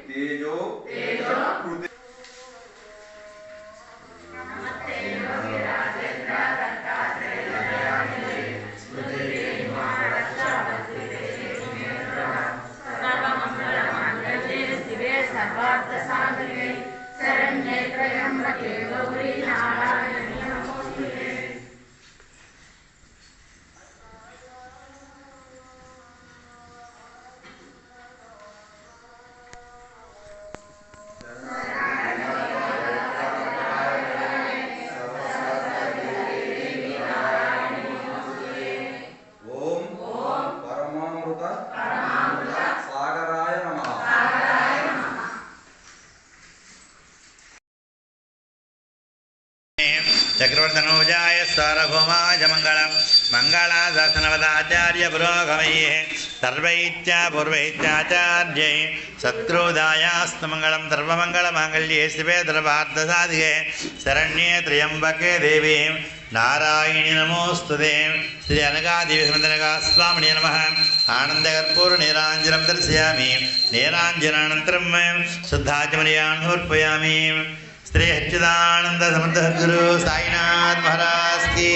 तेजो शरण्ये त्र्यंबके गौरी नारायणी नमोस्तुते। चक्रवर्तनोजाय सार्वभौमाय मंगलम मंगलादासनवदाचार्य पुरोगमये सर्वैत्या पूर्वैत्याचार्यै शत्रुदायास्तु मंगलम सर्वमंगलमांगल्ये शिवे सर्वार्थसाधिके शरण्ये त्र्यंबके देवी नारायणी नमोस्तुते। श्री अनघादेवी समन्तनगा स्वामिने नमः। आनंदकर्पूर नीराञ्जनं दर्शयामि। नीराञ्जनानन्तरं शुद्धाचमनीयान् समर्पयामि। श्री सच्चिदानंद समर्थ गुरु साईनाथ महाराज की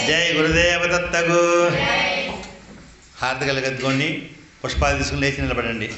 जय। गुरुदेव दत्तगु हार्दिक गद्दुकोंడి, పుష్పాలు తీసుకుని లేచి నిలబడండి।